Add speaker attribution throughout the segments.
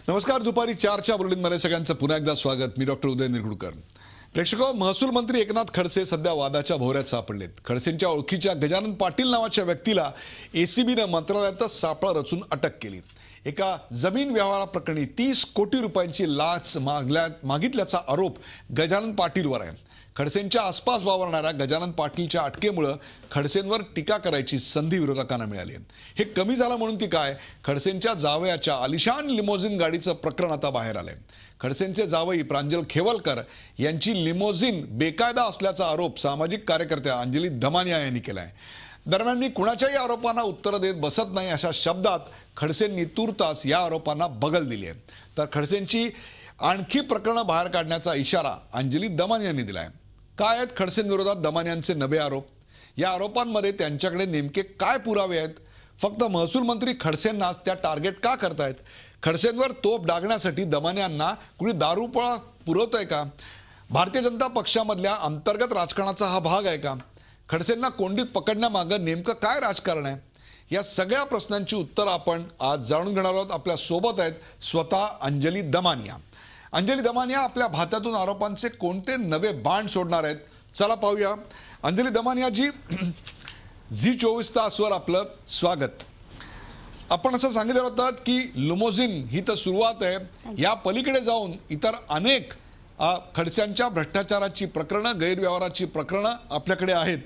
Speaker 1: नमस्कार. दुपारी 4च्या बुलेटिनमध्ये सगळ्यांचं पुन्हा एकदा स्वागत. मी डॉक्टर उदय निरगुडकर. प्रेक्षको, महसूल मंत्री एकनाथ खडसे सध्या वादाच्या भोवऱ्यात सापडलेत. खडसेंच्या ओळखीच्या गजानन पाटील नावाच्या व्यक्तीला एसीबीनं मंत्रालयातच सापळा रचून अटक केली. एका जमीन व्यवहाराप्रकरणी 30 कोटी रुपयांची लाच मागितल्याचा आरोप गजानन पाटीलवर आहे. खडसेंच्या आसपास वावरणाऱ्या गजानन पाटीलच्या अटकेमुळे खडसेंवर टीका करायची संधी विरोधकांना मिळाली. हे कमी झालं म्हणून ती काय, खडसेंच्या जावयाच्या आलिशान लिमोझिन गाडीचं प्रकरण आता बाहेर आलंय. खडसेंचे जावई प्रांजल खेवलकर यांची लिमोझिन बेकायदा असल्याचा आरोप सामाजिक कार्यकर्त्या अंजली दमानिया यांनी केलाय. दरम्यान मी कुणाच्याही आरोपांना उत्तर देत बसत नाही अशा शब्दात खडसेंनी तूर्तास या आरोपांना बगल दिली आहे. तर खडसेंची आणखी प्रकरणं बाहेर काढण्याचा इशारा अंजली दमानिया यांनी दिलाय. काय आहेत खडसेंविरोधात दमानियांचे नवे आरोप? या आरोपांमध्ये त्यांच्याकडे नेमके काय पुरावे आहेत? फक्त महसूल मंत्री खडसेंनाच त्या टार्गेट का करतायत? खडसेंवर तोप डागण्यासाठी दमानियांना कुणी दारूपळा पुरवतंय का? भारतीय जनता पक्षामधल्या अंतर्गत राजकारणाचा हा भाग आहे का? खडसेंना कोंडीत पकडण्यामागं नेमकं काय राजकारण आहे? या सगळ्या प्रश्नांची उत्तर आपण आज जाणून घेणार आहोत. आपल्या सोबत आहेत स्वतः अंजली दमानिया. अंजली दमानिया आपल्या भात्यातून आरोपांचे कोणते नवे बाण सोडणार आहेत? चला पाहूया. अंजली दमानिया जी, झी24 तासवर आपलं स्वागत. आपण असं सांगितलं होतं की लिमोझिन ही तर सुरुवात आहे, या पलीकडे जाऊन इतर अनेक खडसेंच्या भ्रष्टाचाराची प्रकरणं, गैरव्यवहाराची प्रकरणं आपल्याकडे आहेत.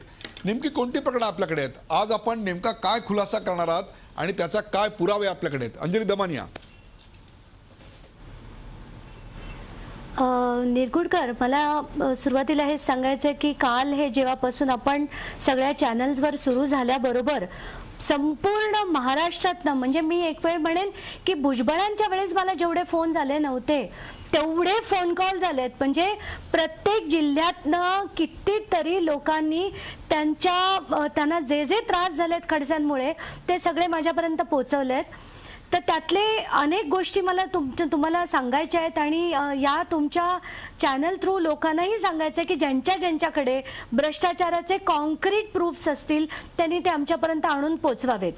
Speaker 1: नेमकी कोणती प्रकरणं आपल्याकडे आहेत? आज आपण नेमका काय खुलासा करणार आहात आणि त्याचा काय पुरावे आपल्याकडे आहेत? अंजली दमानिया.
Speaker 2: निरगुडकर, मला सुरुवातीला हे सांगायचं आहे की काल हे जेव्हापासून आपण सगळ्या चॅनल्सवर सुरू झाल्याबरोबर संपूर्ण महाराष्ट्रातनं, म्हणजे मी एक वेळ म्हणेन की भुजबळांच्या वेळेस मला जेवढे फोन झाले नव्हते तेवढे फोन कॉल झालेत. म्हणजे प्रत्येक जिल्ह्यातनं कितीतरी लोकांनी त्यांना जे जे त्रास झालेत खडसेंमुळे ते सगळे माझ्यापर्यंत पोहोचवलेत. तर त्यातले अनेक गोष्टी मला तुम्हाला सांगायच्या आहेत आणि या तुमच्या चॅनल थ्रू लोकांनाही सांगायचं आहे की ज्यांच्याकडे भ्रष्टाचाराचे कॉन्क्रीट प्रूफ्स असतील त्यांनी ते आमच्यापर्यंत आणून पोचवावेत.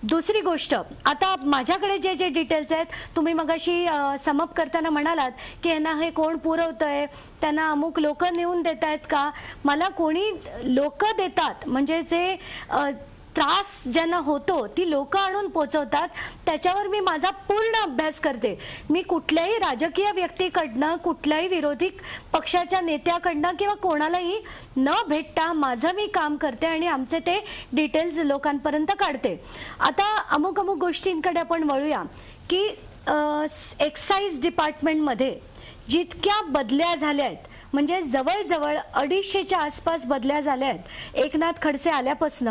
Speaker 2: दुसरी गोष्ट, आता माझ्याकडे जे जे डिटेल्स आहेत, तुम्ही मगाशी समअप करताना म्हणालात की यांना हे कोण पुरवतंय, त्यांना अमुक लोक नेऊन देत आहेत का? मला कोणी लोक देतात म्हणजे जे त्रास ज्यांना होतो ती लोक आणून पोचवतात, त्याच्यावर मी माझा पूर्ण अभ्यास करते. मी कुठल्याही राजकीय व्यक्तीकडनं, कुठल्याही विरोधी पक्षाच्या नेत्याकडनं किंवा कोणालाही न भेटता माझं मी काम करते आणि आमचे ते डिटेल्स लोकांपर्यंत काढते. आता अमुक गोष्टींकडे आपण वळूया की एक्साईज डिपार्टमेंटमध्ये जितक्या बदल्या झाल्या आहेत, म्हणजे जवळजवळ 250च्या आसपास बदल्या झाल्या आहेत एकनाथ खडसे आल्यापासून.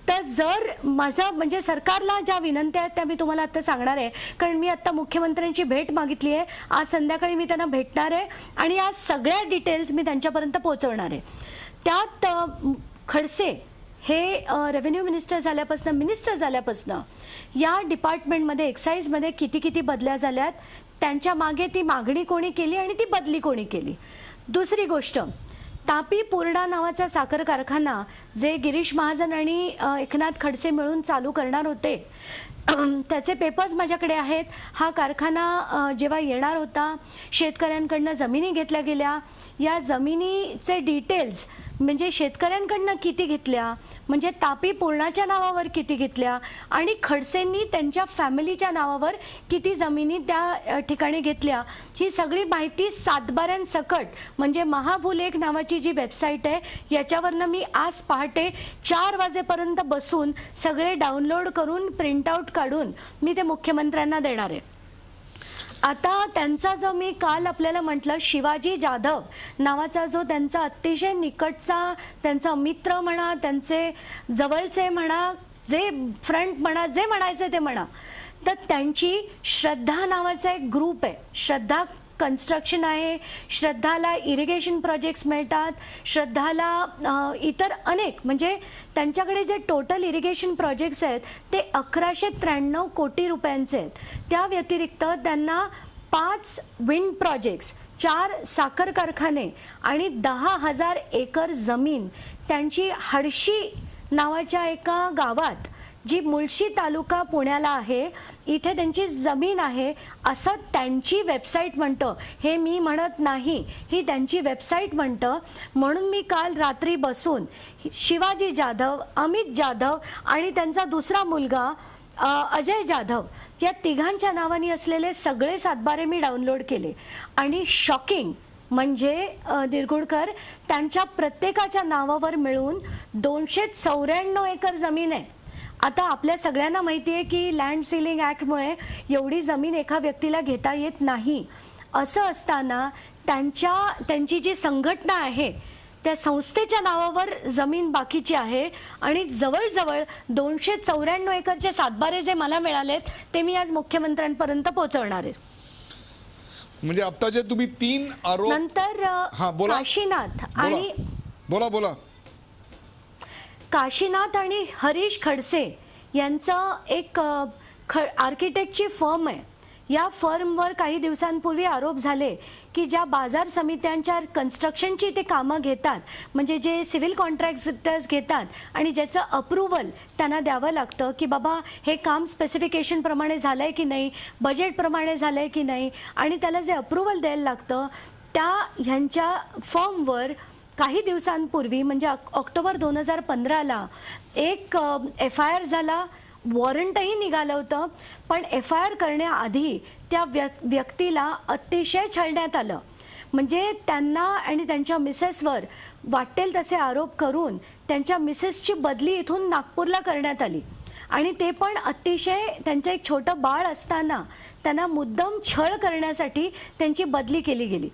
Speaker 2: तर जर माझा म्हणजे सरकारला ज्या विनंत्या आहेत त्या मी तुम्हाला आता सांगणार आहे, कारण मी आता मुख्यमंत्र्यांची भेट मागितली आहे. आज संध्याकाळी मी त्यांना भेटणार आहे आणि आज सगळ्या डिटेल्स मी त्यांच्यापर्यंत पोहोचवणार आहे. त्यात खडसे हे रेव्हेन्यू मिनिस्टर झाल्यापासून या डिपार्टमेंटमध्ये, एक्साईजमध्ये किती बदल्या झाल्यात, त्यांच्या मागे ती मागणी कोणी केली आणि ती बदली कोणी केली. दुसरी गोष्ट, तापी पूर्णा नावाचा साखर कारखाना जे गिरीश महाजन आणि एकनाथ खडसे मिळून चालू करणार होते, त्याचे पेपर्स माझ्याकडे आहेत. हा कारखाना जेव्हा येणार होता, शेतकऱ्यांकडनं जमिनी घेतल्या गेल्या. या जमिनीचे डिटेल्स म्हणजे शेतकऱ्यांकडनं किती घेतल्या, म्हणजे तापी पूर्णाच्या नावावर किती घेतल्या आणि खडसेंनी त्यांच्या फॅमिलीच्या नावावर किती जमिनी त्या ठिकाणी घेतल्या, ही सगळी माहिती सातबाऱ्यांसकट म्हणजे महाभूलेख नावाची जी वेबसाईट आहे याच्यावरनं मी आज पहाटे 4 वाजेपर्यंत बसून सगळे डाउनलोड करून प्रिंटआउट काढून मी ते मुख्यमंत्र्यांना देणार आहे. आता त्यांचा जो मी काल आपल्याला म्हटलं, शिवाजी जाधव नावाचा जो त्यांचा अतिशय निकटचा त्यांचा मित्र म्हणा, त्यांचे जवळचे म्हणा, जे फ्रंट म्हणा, जे म्हणायचे ते म्हणा, तर त्यांची श्रद्धा नावाचा एक ग्रुप आहे. श्रद्धा कन्स्ट्रक्शन आहे, श्रद्धाला इरिगेशन प्रोजेक्ट्स मिळतात, श्रद्धाला इतर अनेक, म्हणजे त्यांच्याकडे जे टोटल इरिगेशन प्रोजेक्ट्स आहेत ते 1193 कोटी रुपयांचे आहेत. त्या व्यतिरिक्त त्यांना 5 विंड प्रोजेक्ट्स, 4 साखर कारखाने आणि 10,000 एकर जमीन त्यांची हडशी नावाच्या एका गावात जी मुळशी तालुका पुण्याला आहे, इथे त्यांची जमीन आहे असं त्यांची वेबसाईट म्हणतं. हे मी म्हणत नाही, ही त्यांची वेबसाईट म्हणतं. म्हणून मी काल रात्री बसून शिवाजी जाधव, अमित जाधव आणि त्यांचा दुसरा मुलगा अजय जाधव या तिघांच्या नावाने असलेले सगळे सातबारे मी डाउनलोड केले. आणि शॉकिंग म्हणजे निरगुडकर, त्यांच्या प्रत्येकाच्या नावावर मिळून 294 एकर जमीन आहे. आता आपल्या सगळ्यांना माहिती आहे की लँड सीलिंग ॲक्टमुळे एवढी जमीन एका व्यक्तीला घेता येत नाही. असं असताना त्यांची जी संघटना आहे त्या संस्थेच्या नावावर जमीन बाकीची आहे आणि जवळजवळ 294 एकरचे सातबारे जे मला मिळालेत ते मी आज मुख्यमंत्र्यांपर्यंत पोहोचवणार आहे.
Speaker 1: म्हणजे आता जे तुम्ही 3 आरोप
Speaker 2: नंतर
Speaker 1: बोला. बोला
Speaker 2: काशीनाथ आणि हरीश खडसे यांचं एक आर्किटेक्टची फर्म आहे. या फर्मवर काही दिवसांपूर्वी आरोप झाले की ज्या बाजार समित्यांच्या कन्स्ट्रक्शनची ते कामं घेतात, म्हणजे जे सिव्हिल कॉन्ट्रॅक्टर्स घेतात आणि ज्याचं अप्रुव्हल त्यांना द्यावं लागतं की बाबा हे काम स्पेसिफिकेशन प्रमाणे झालंय की नाही, बजेट प्रमाणे झालंय की नाही, आणि त्याला जे अप्रुव्हल द्यायला लागतं त्या ह्यांच्या फर्मवर काही दिवसांपूर्वी म्हणजे ऑक्टोबर 2015ला एक FIR झाला. वॉरंटही निघालं होतं, पण FIR करण्याआधी त्या व्यक्तीला अतिशय छळण्यात आलं. म्हणजे त्यांना आणि त्यांच्या मिसेसवर वाटेल तसे आरोप करून त्यांच्या मिसेसची बदली इथून नागपूरला करण्यात आली. आणि ते पण अतिशय त्यांचं एक छोटं बाळ असताना त्यांना मुद्दाम छळ करण्यासाठी त्यांची बदली केली गेली.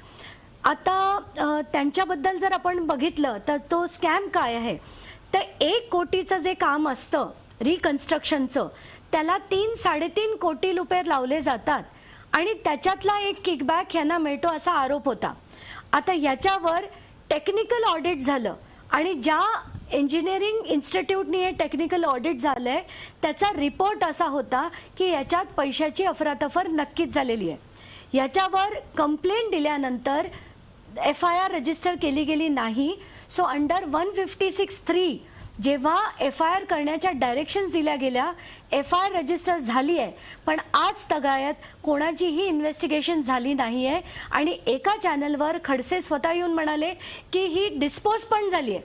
Speaker 2: आता त्यांच्याबद्दल जर आपण बघितलं तर तो स्कॅम काय आहे, तर 1 कोटीचं जे काम असतं रिकन्स्ट्रक्शनचं त्याला 3-3.5 कोटी रुपये लावले जातात आणि त्याच्यातला एक किकबॅक यांना मिळतो असा आरोप होता. आता याच्यावर टेक्निकल ऑडिट झालं आणि ज्या इंजिनिअरिंग इन्स्टिट्यूटनी हे टेक्निकल ऑडिट झालंय त्याचा रिपोर्ट असा होता की याच्यात पैशाची अफरातफर नक्कीच झालेली आहे. याच्यावर कंप्लेंट दिल्यानंतर FIR रजिस्टर केली गेली नाही. सो अंडर 156(3) जेव्हा FIR करण्याच्या डायरेक्शन्स दिल्या गेल्या, FIR रजिस्टर झाली आहे, पण आज तगायत कोणाचीही इन्व्हेस्टिगेशन झाली नाही आहे. आणि एका चॅनलवर खडसे स्वतः येऊन म्हणाले की ही डिस्पोज पण झाली आहे.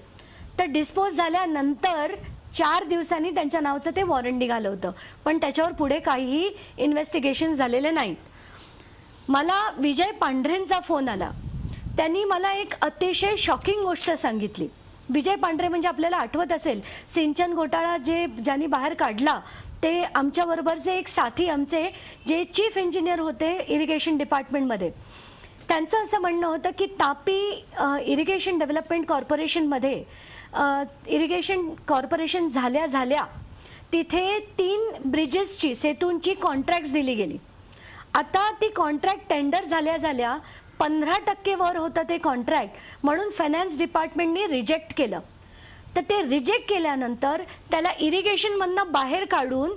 Speaker 2: तर डिस्पोज झाल्यानंतर 4 दिवसांनी त्यांच्या नावाचं ते वॉरंट निघालं होतं, पण त्याच्यावर पुढे काहीही इन्व्हेस्टिगेशन झालेले नाहीत. मला विजय पांढरेंचा फोन आला. त्यांनी मला एक अतिशय शॉकिंग गोष्ट सांगितली. विजय पांढरे म्हणजे आपल्याला आठवत असेल सिंचन घोटाळा ज्यांनी बाहेर काढला ते आमच्याबरोबरचे एक साथी आमचे जे चीफ इंजिनियर होते इरिगेशन डिपार्टमेंटमध्ये. त्यांचं असं म्हणणं होतं की तापी इरिगेशन डेव्हलपमेंट कॉर्पोरेशनमध्ये इरिगेशन कॉर्पोरेशन झाल्या तिथे 3 ब्रिजेसची सेतूंची कॉन्ट्रॅक्ट्स दिली गेली. आता ती कॉन्ट्रॅक्ट टेंडर झाल्या 15% वर होतं ते कॉन्ट्रॅक्ट, म्हणून फायनान्स डिपार्टमेंटने रिजेक्ट केलं. तर ते रिजेक्ट केल्यानंतर त्याला इरिगेशनमधनं बाहेर काढून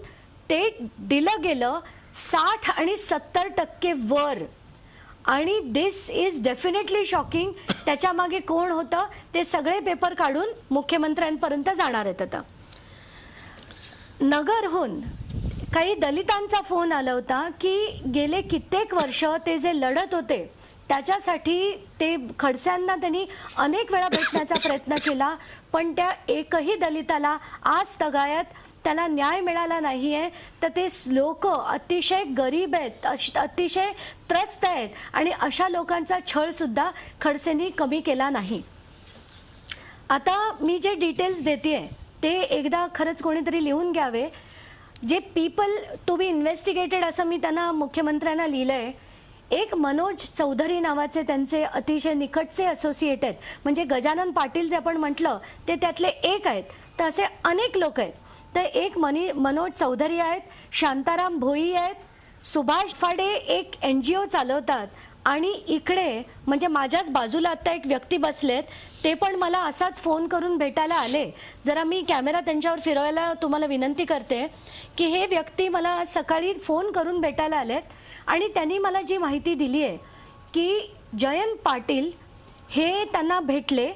Speaker 2: ते दिलं गेलं 60 आणि 70% वर. आणि दिस इज डेफिनेटली शॉकिंग. त्याच्या मागे कोण होतं ते सगळे पेपर काढून मुख्यमंत्र्यांपर्यंत जाणार आहेत. आता नगरहून काही दलितांचा फोन आला होता की गेले कित्येक वर्ष ते जे लढत होते त्याच्यासाठी ते खडसेंना त्यांनी अनेक वेळा भेटण्याचा प्रयत्न केला, पण त्या एकही दलिताला आज तगायत त्याला न्याय मिळाला नाहीये. तर ते लोक अतिशय गरीब आहेत, अतिशय त्रस्त आहेत आणि अशा लोकांचा छळ सुद्धा खडसेंनी कमी केला नाही. आता मी जे डिटेल्स देते ते एकदा खरंच कोणीतरी लिहून घ्यावे. जे पीपल टू बी इन्व्हेस्टिगेटेड असं मी त्यांना मुख्यमंत्र्यांना लिहिलंय. एक मनोज चौधरी नावाचे त्यांचे अतिशय निकटचे असोसिएट आहेत, म्हणजे गजानन पाटील जे आपण म्हटलं ते त्यातले एक आहेत. तर असे अनेक लोक आहेत. तर एक मनोज चौधरी आहेत, शांताराम भोई आहेत, सुभाष फाडे एक NGO चालवतात आणि इकडे म्हणजे माझ्याच बाजूला आता एक व्यक्ती बसलेत, ते पण मला असाच फोन करून भेटायला आले. जरा मी कॅमेरा त्यांच्यावर फिरवायला तुम्हाला विनंती करते की हे व्यक्ती मला सकाळी फोन करून भेटायला आलेत आणि त्यांनी मला जी माहिती दिली आहे की जयंत पाटील हे त्यांना भेटले,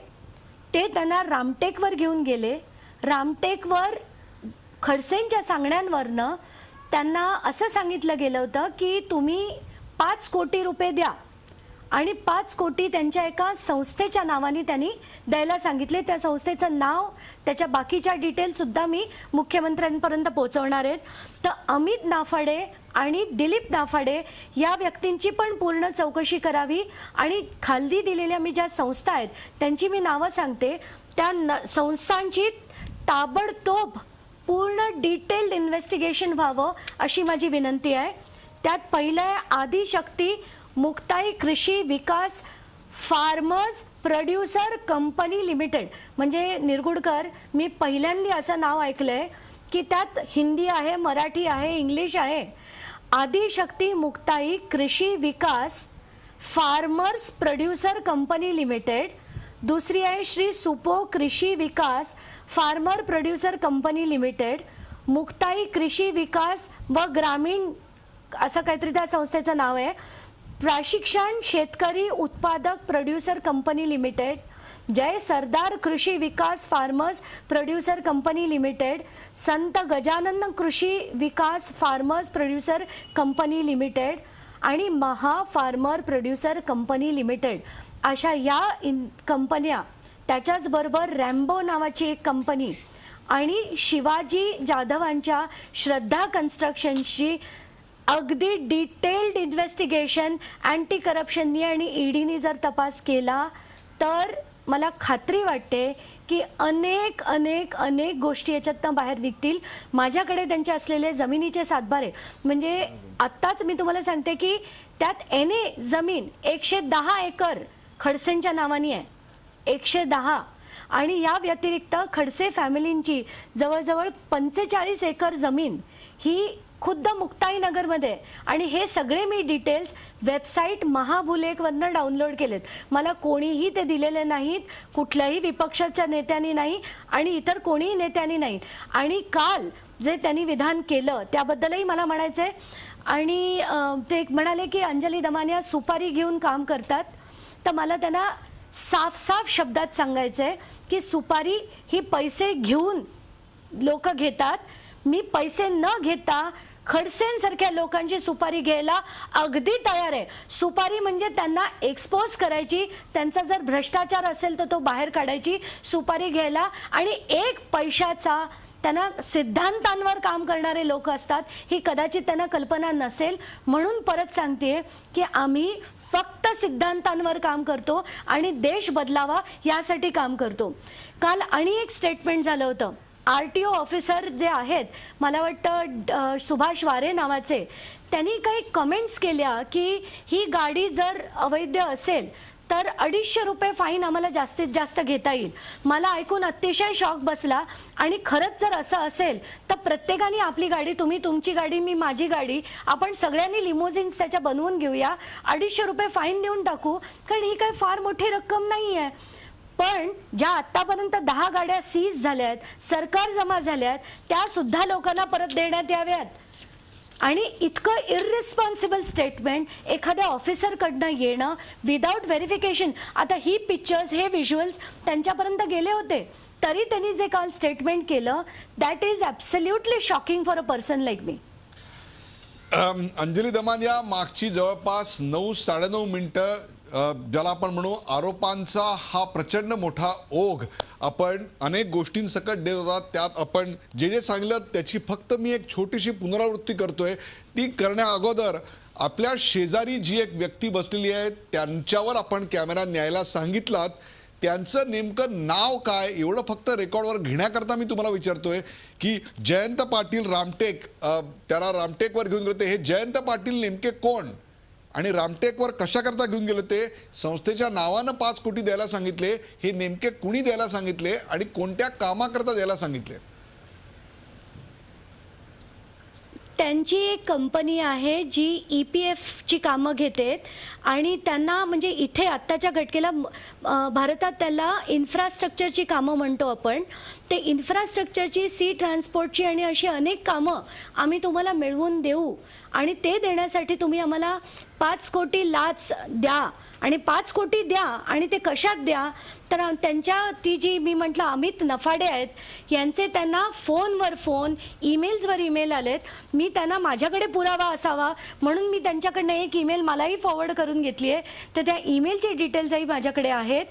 Speaker 2: ते त्यांना रामटेकवर घेऊन गेले. रामटेकवर खडसेंच्या सांगण्यावरनं त्यांना असं सांगितलं गेलं होतं की तुम्ही 5 कोटी रुपये द्या आणि 5 कोटी त्यांच्या एका संस्थेच्या नावाने त्यांनी द्यायला सांगितले. त्या संस्थेचं नाव, त्याच्या बाकीच्या डिटेल्स सुद्धा मी मुख्यमंत्र्यांपर्यंत पोहोचवणार आहेत. तर अमित नाफाडे आणि दिलीप नाफाडे या व्यक्तींची पण पूर्ण चौकशी करावी आणि खाली दिलेल्या मी ज्या संस्था आहेत त्यांची मी नावं सांगते, त्या संस्थांची ताबडतोब पूर्ण डिटेल्ड इन्व्हेस्टिगेशन व्हावं अशी माझी विनंती आहे. त्यात पहिलं आहे Adishakti Muktai Krishi Vikas farmers producer company limited. म्हणजे निरगुडकर, मी पहिल्यांदा असं नाव ऐकलंय की त्यात हिंदी आहे, मराठी आहे, इंग्लिश आहे. Adishakti Muktai Krishi Vikas farmers producer company limited. दुसरी आहे Shri Supo Krishi Vikas farmer producer company limited. Muktai Krishi Vikas व ग्रामीण असं काहीतरी त्या संस्थेचं नाव आहे. प्रशिक्षण शेतकरी उत्पादक प्रोड्युसर कंपनी लिमिटेड. जय सरदार कृषी Vikas farmers producer company limited. संत गजानन कृषी Vikas farmers producer company limited आणि महा फार्मर प्रोड्युसर कंपनी लिमिटेड. अशा या कंपन्या, त्याच्याचबरोबर रॅम्बो नावाची एक कंपनी आणि शिवाजी जाधवांच्या श्रद्धा कन्स्ट्रक्शनची अगदी डिटेल्ड इन्व्हेस्टिगेशन अँटी करप्शननी आणि ईडीनी जर तपास केला तर मला खात्री वाटते की अनेक अनेक अनेक गोष्टी याच्यातनं बाहेर निघतील. माझ्याकडे त्यांचे असलेले जमिनीचे सातबारे, म्हणजे आत्ताच मी तुम्हाला सांगते की त्यात एने जमीन 110 एकर खडसेंच्या नावाने आहे, 110. आणि या व्यतिरिक्त खडसे फॅमिलींची जवळजवळ 45 एकर जमीन ही खुद्द मुक्ताईनगरमध्ये. आणि हे सगळे मी डिटेल्स वेबसाईट महाभूलेखवरनं डाउनलोड केलेत. मला कोणीही ते दिलेले नाहीत, कुठल्याही विपक्षाच्या नेत्यांनी नाही आणि इतर कोणीही नेत्यांनी नाही. आणि काल जे त्यांनी विधान केलं त्याबद्दलही मला म्हणायचंय. आणि ते म्हणाले की अंजली दमानिया सुपारी घेऊन काम करतात. तर मला त्यांना साफ साफ शब्दात सांगायचंय की सुपारी ही पैसे घेऊन लोक घेतात. मी पैसे न घेता खडसेंसारख्या लोकांची सुपारी घ्यायला अगदी तयार आहे. सुपारी म्हणजे त्यांना एक्सपोज करायची, त्यांचा जर भ्रष्टाचार असेल तर तो बाहेर काढायची, सुपारी घ्यायला. आणि एक पैशाचा त्यांना सिद्धांतांवर काम करणारे लोक असतात ही कदाचित त्यांना कल्पना नसेल. म्हणून परत सांगते की आम्ही फक्त सिद्धांतांवर काम करतो आणि देश बदलावा यासाठी काम करतो. काल आणि एक स्टेटमेंट झालं होतं. आरटीओ ऑफिसर जे आहेत, मला वाटतं सुभाष वारे नावाचे, त्यांनी काही कमेंट्स केल्या की ही गाडी जर अवैध असेल तर 250 रुपये फाईन आम्हाला जास्तीत जास्त घेता येईल. मला ऐकून अतिशय शॉक बसला. आणि खरंच जर असं असेल तर प्रत्येकाने आपली गाडी, तुम्ही तुमची गाडी, मी माझी गाडी, आपण सगळ्यांनी लिमोझिन्स त्याच्या बनवून घेऊया, 250 रुपये फाईन देऊन टाकू. कारण ही काही फार मोठी रक्कम नाही आहे. पण ज्या आतापर्यंत 10 गाड्या सीज झाल्या आहेत, सरकार जमा झाल्या आहेत, त्या सुद्धा लोकांना परत देण्यात याव्यात. आणि इतकं इररिस्पॉन्सिबल स्टेटमेंट एखाद्या ऑफिसरकडनं येणं विदाउट व्हेरिफिकेशन. आता ही पिक्चर्स, हे व्हिज्युअल्स त्यांच्यापर्यंत गेले होते, तरी त्यांनी जे काल स्टेटमेंट केलं, that is absolutely shocking for a person like me.
Speaker 1: Anjali Damania मागची जवळपास 9-9.5 मिनिटं ज्याला आपण म्हणू आरोपांचा हा प्रचंड मोठा ओघ आपण अनेक गोष्टींसकट देत होता. त्यात आपण जे जे सांगितलं त्याची फक्त मी एक छोटीशी पुनरावृत्ती करतोय. ती करण्या अगोदर आपल्या शेजारी जी एक व्यक्ती बसलेली आहे त्यांच्यावर आपण कॅमेरा न्यायला सांगितलात, त्यांचं नेमकं नाव काय एवढं फक्त रेकॉर्डवर घेण्याकरता मी तुम्हाला विचारतोय की जयंत पाटील रामटेक, त्याला रामटेकवर घेऊन गेले, हे जयंत पाटील नेमके कोण आणि रामटेकवर कशाकरता घेऊन गेले, ते संस्थेच्या नावानं 5 कोटी द्यायला सांगितले, हे नेमके कुणी द्यायला सांगितले आणि कोणत्या कामाकरता द्यायला सांगितले?
Speaker 2: त्यांची एक कंपनी आहे जी EPF ची कामं घेते आणि त्यांना, म्हणजे इथे आत्ताच्या घटकेला भारतात त्याला इन्फ्रास्ट्रक्चरची कामं म्हणतो आपण, ते इन्फ्रास्ट्रक्चरची, सी ट्रान्सपोर्टची आणि अशी अनेक कामं आम्ही तुम्हाला मिळवून देऊ आणि ते देण्यासाठी तुम्ही आम्हाला 5 कोटी लाच द्या आणि 5 कोटी द्या आणि ते कशात द्या तर त्यांच्या ती जी मी म्हटलं अमित नफाडे आहेत यांचे त्यांना फोनवर फोन, ईमेल्सवर ईमेल आलेत. मी त्यांना माझ्याकडे पुरावा असावा म्हणून मी त्यांच्याकडनं एक ईमेल मलाही फॉरवर्ड करून घेतली आहे. तर त्या ईमेलचे डिटेल्सही माझ्याकडे आहेत.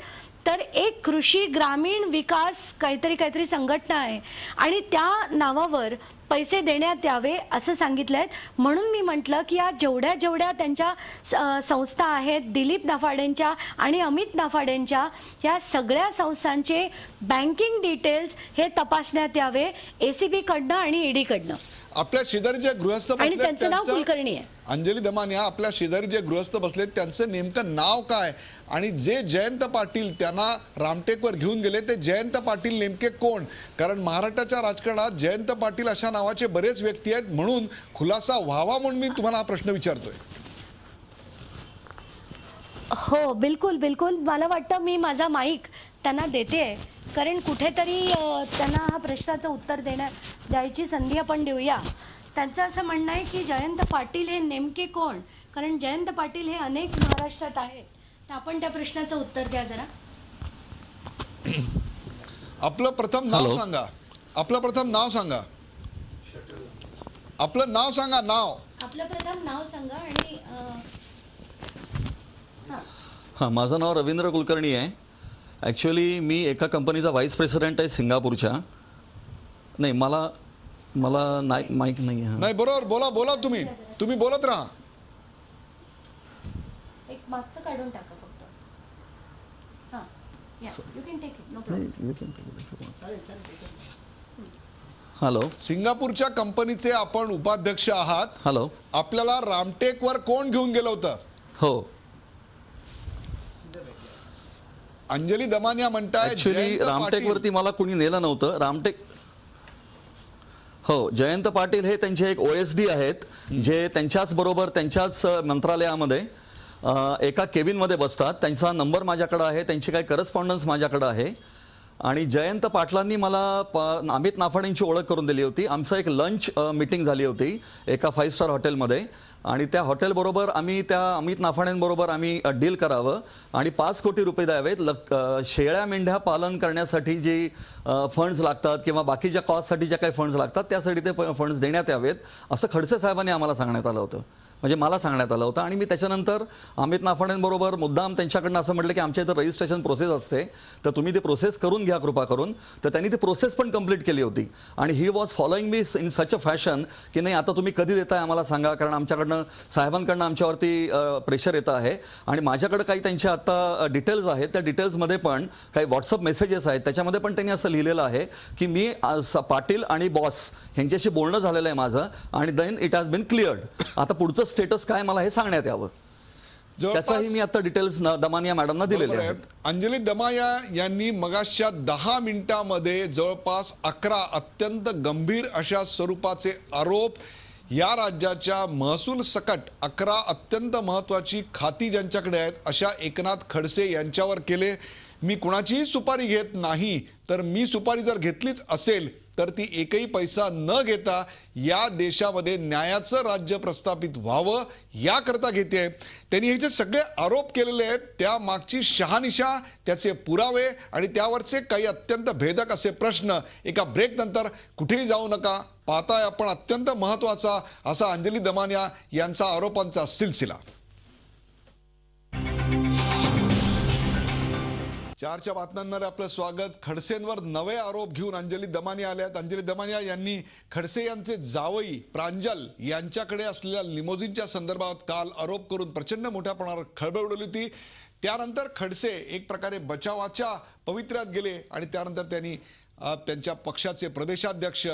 Speaker 2: तर एक कृषी ग्रामीण विकास काहीतरी संघटना आहे आणि त्या नावावर पैसे देण्यात यावे असं सांगितलंय. म्हणून मी म्हटलं की या जेवढ्या त्यांच्या संस्था आहेत दिलीप नफाडेंच्या आणि अमित नफाडेंच्या या सगळ्या संस्थांचे बँकिंग डिटेल्स हे तपासण्यात यावे एसीबी कडनं आणि ईडी कडनं.
Speaker 1: आपल्या शेजारी जे गृहस्थ
Speaker 2: आणि
Speaker 1: बसलेत
Speaker 2: त्यांचं नाव कुलकर्णी आहे.
Speaker 1: अंजली दमानिया, आपल्या शेजारी जे गृहस्थ बसलेत त्यांचं नेमकं नाव काय आणि जे जयंत पाटील त्यांना रामटेकवर घेऊन गेले ते जयंत पाटील नेमके कोण? कारण महाराष्ट्राच्या राजकारणात जयंत पाटील अशा नावाचे बरेच व्यक्ती आहेत म्हणून खुलासा व्हावा म्हणून मी तुम्हाला हा प्रश्न विचारतोय.
Speaker 2: हो बिलकुल बिलकुल. मला वाटतं मी माझा माईक त्यांना देते कारण कुठेतरी त्यांना हा प्रश्नाचं उत्तर द्यायची संधी आपण देऊया. त्यांचं असं म्हणणं आहे की जयंत पाटील हे नेमके कोण, कारण जयंत पाटील हे अनेक महाराष्ट्रात आहेत. तर आपण त्या प्रश्नाचं उत्तर द्या जरा.
Speaker 1: आपलं प्रथम नाव सांगा. आपलं प्रथम नाव सांगा. आपलं नाव सांगा.
Speaker 2: आपलं प्रथम नाव सांगा आणि
Speaker 3: हां, माझं नाव रवींद्र कुलकर्णी आहे. ॲक्च्युली मी एका कंपनीचा व्हाईस प्रेसिडेंट आहे सिंगापूरच्या. नाही मला माईक नाही आहे.
Speaker 1: नाही बरोबर, बोला तुम्ही बोलत राहा.
Speaker 2: एक मागचं काढून टाका फक्त. हां या you can take it no problem.
Speaker 3: Hello,
Speaker 1: सिंगापूरच्या कंपनीचे आपण उपाध्यक्ष आहात.
Speaker 3: हॅलो,
Speaker 1: आपल्याला रामटेकवर कोण घेऊन गेलं होतं?
Speaker 3: हो,
Speaker 1: अंजली दमानिया म्हणताय
Speaker 3: ॲक्च्युली रामटेकवरती मला कुणी नेलं नव्हतं. जयंत पाटील हे त्यांचे एक OSD आहेत जे त्यांच्याच बरोबर त्यांच्याच मंत्रालयामध्ये एका केबिनमध्ये बसतात. त्यांचा नंबर माझ्याकडे आहे, त्यांची काही करस्पॉन्डन्स माझ्याकडे आहे. आणि जयंत पाटलांनी मला अमित नाफाडेंची ओळख करून दिली होती. आमचं एक लंच मीटिंग झाली होती एका 5 स्टार हॉटेलमध्ये आणि त्या हॉटेलबरोबर आम्ही त्या अमित नाफाडेंबरोबर आम्ही डील करावं आणि 5 कोटी रुपये द्यावेत शेळ्या मेंढ्या पालन करण्यासाठी जे फंड्स लागतात किंवा बाकीच्या कॉस्टसाठी ज्या काही फंड्स लागतात त्यासाठी ते फंड्स देण्यात यावेत असं खडसे साहेबांनी आम्हाला सांगण्यात आलं होतं. म्हणजे मला सांगण्यात आलं होतं आणि मी त्याच्यानंतर अमित नाफाडेंबरोबर मुद्दाम त्यांच्याकडनं असं म्हटलं की आमच्या इथं रजिस्ट्रेशन प्रोसेस असते तर तुम्ही ती प्रोसेस करून घ्या कृपा करून. तर त्यांनी ती प्रोसेस पण कंप्लीट केली होती आणि he was following me in such a fashion की नाही आता तुम्ही कधी देताय आम्हाला सांगा कारण आमच्याकडनं साहेबांकडनं आमच्यावरती प्रेशर येतं आहे. आणि माझ्याकडे काही त्यांचे आता डिटेल्स आहेत. त्या डिटेल्समध्ये पण काही व्हॉट्सअप मेसेजेस आहेत त्याच्यामध्ये पण त्यांनी असं लिहिलेलं आहे की मी पाटील आणि बॉस यांच्याशी बोलणं झालेलं आहे माझं आणि then it has been cleared. आता पुढचं स्टेटस काय मला हे सांगण्यात यावं त्याचाही मी आता डिटेल्स दमानिया मॅडमना दिलेले आहेत.
Speaker 1: अंजली दमानिया यांनी मगाशच्या 10 मिनिटांमध्ये जवळपास 11 अत्यंत गंभीर अशा स्वरूपाचे आरोप या राज्याच्या महसूल सकट 11 अत्यंत महत्वाची खाती ज्यांच्याकडे आहेत अशा एकनाथ खडसे यांच्यावर केले. मी कुणाचीही सुपारी घेत नाही तर मी सुपारी जर घेतलीच असेल तर ती एकही पैसा न घेता या देशामध्ये न्यायाचं राज्य प्रस्थापित व्हावं याकरता घेते. त्यांनी हे जे सगळे आरोप केलेले आहेत त्या मागची शहानिशा, त्याचे पुरावे आणि त्यावरचे काही अत्यंत भेदक असे प्रश्न एका ब्रेक नंतर कुठेही जाऊ नका. पाहताय आपण अत्यंत महत्वाचा असा अंजली दमानिया यांचा आरोपांचा सिलसिला. 4च्या बातम्यांमध्ये आपलं स्वागत. खडसेंवर नवे आरोप घेऊन अंजली दमानिया आल्यात. अंजली दमानिया यांनी खडसे यांचे जावई प्रांजल यांच्याकडे असलेल्या लिमोझिनच्या संदर्भात काल आरोप करून प्रचंड मोठ्या प्रमाणावर खळबळ उडवली होती. त्यानंतर खडसे एक प्रकारे बचावाच्या पवित्र्यात गेले आणि त्यानंतर त्यांनी त्यांच्या पक्षाचे प्रदेशाध्यक्ष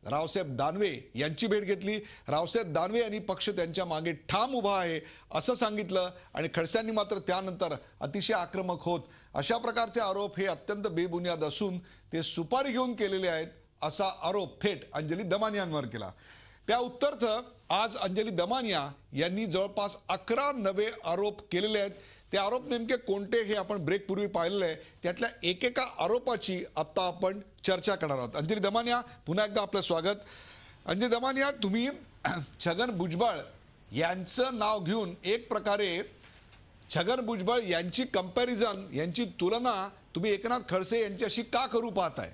Speaker 1: रावसाहेब दानवे यांची भेट घेतली. रावसाहेब दानवे यांनी पक्ष त्यांच्या मागे ठाम उभा आहे असं सांगितलं आणि खडसेंनी मात्र त्यानंतर अतिशय आक्रमक होत अशा प्रकारचे आरोप हे अत्यंत बेबुनियाद असून ते सुपारी घेऊन केलेले आहेत असा आरोप थेट अंजली दमानियांवर केला. त्या उत्तरार्थ आज अंजली दमानिया यांनी जवळपास 11 नवे आरोप केलेले आहेत. ते आरोप नेमके कोणते हे आपण ब्रेक पूर्वी पाहिलेलं आहे. त्यातल्या एकेका आरोपाची आता आपण चर्चा करणार आहोत. अंजली दमानिया, पुन्हा एकदा आपलं स्वागत. अंजली दमानिया, तुम्ही छगन भुजबळ यांचं नाव घेऊन एक प्रकारे छगन भुजबळ यांची कंपॅरिझन, यांची तुलना तुम्ही एकनाथ खडसे यांच्याशी का करू पाहताय?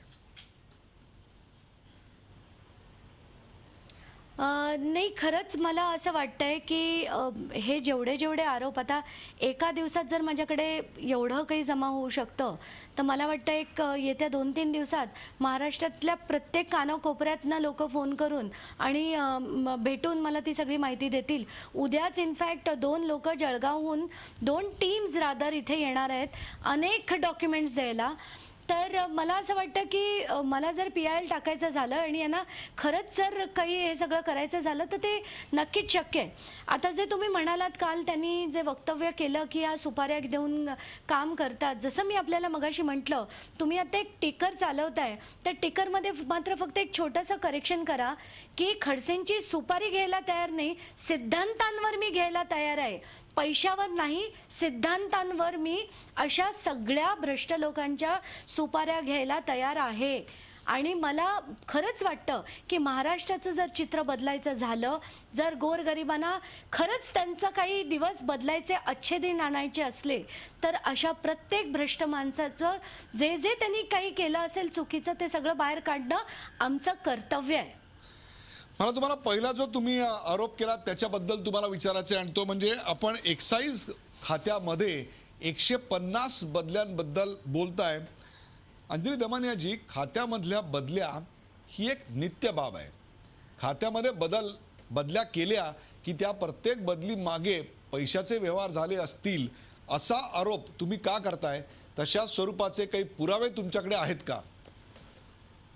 Speaker 2: नाही, खरंच मला असं वाटतंय की हे जेवढे जेवढे आरोप आता एका दिवसात जर माझ्याकडे एवढं काही जमा होऊ शकतं, तर मला वाटतं एक येत्या 2-3 दिवसात महाराष्ट्रातल्या प्रत्येक कानाकोपऱ्यातनं लोक फोन करून आणि भेटून मला ती सगळी माहिती देतील. उद्याच इनफॅक्ट 2 लोक जळगावहून 2 टीम्स रादर इथे येणार आहेत अनेक डॉक्युमेंट्स द्यायला. तर मला असं वाटतं की मला जर PIL टाकायचं झालं आणि यांना खरंच जर काही हे सगळं करायचं झालं तर ते नक्कीच शक्य आहे. आता जे तुम्ही म्हणालात काल त्यांनी जे वक्तव्य केलं की या सुपाऱ्या देऊन काम करतात, जसं मी आपल्याला मगाशी म्हटलं, तुम्ही आता एक टिकर चालवताय, त्या टिकरमध्ये मात्र फक्त एक छोटंसं करेक्शन करा की खडसेंची सुपारी घ्यायला तयार नाही, सिद्धांतांवर मी घ्यायला तयार आहे, पैशावर नाही, सिद्धांतांवर मी अशा सगळ्या भ्रष्ट लोकांच्या सुपाऱ्या घ्यायला तयार आहे. आणि मला खरंच वाटतं की महाराष्ट्राचं जर चित्र बदलायचं झालं, जर गोरगरिबांना खरंच त्यांचा काही दिवस बदलायचे, अच्छे दिन आणायचे असले, तर अशा प्रत्येक भ्रष्ट माणसाचं जे जे त्यांनी काही केलं असेल चुकीचं ते सगळं बाहेर काढणं आमचं कर्तव्य आहे.
Speaker 1: मला तुम्हाला पहिला जो तुम्ही आरोप केला त्याच्याबद्दल तुम्हाला विचारायचं आहे, आणि तो म्हणजे आपण एक्साईज खात्यामध्ये 150 बदल्यांबद्दल बोलताय. अंजली दमानियाजी, खात्यामधल्या बदल्या ही एक नित्य बाब आहे. खात्यामध्ये बदल्या केल्या की त्या प्रत्येक बदली मागे पैशाचे व्यवहार झाले असतील असा आरोप तुम्ही का करताय? तशा स्वरूपाचे काही पुरावे तुमच्याकडे आहेत का?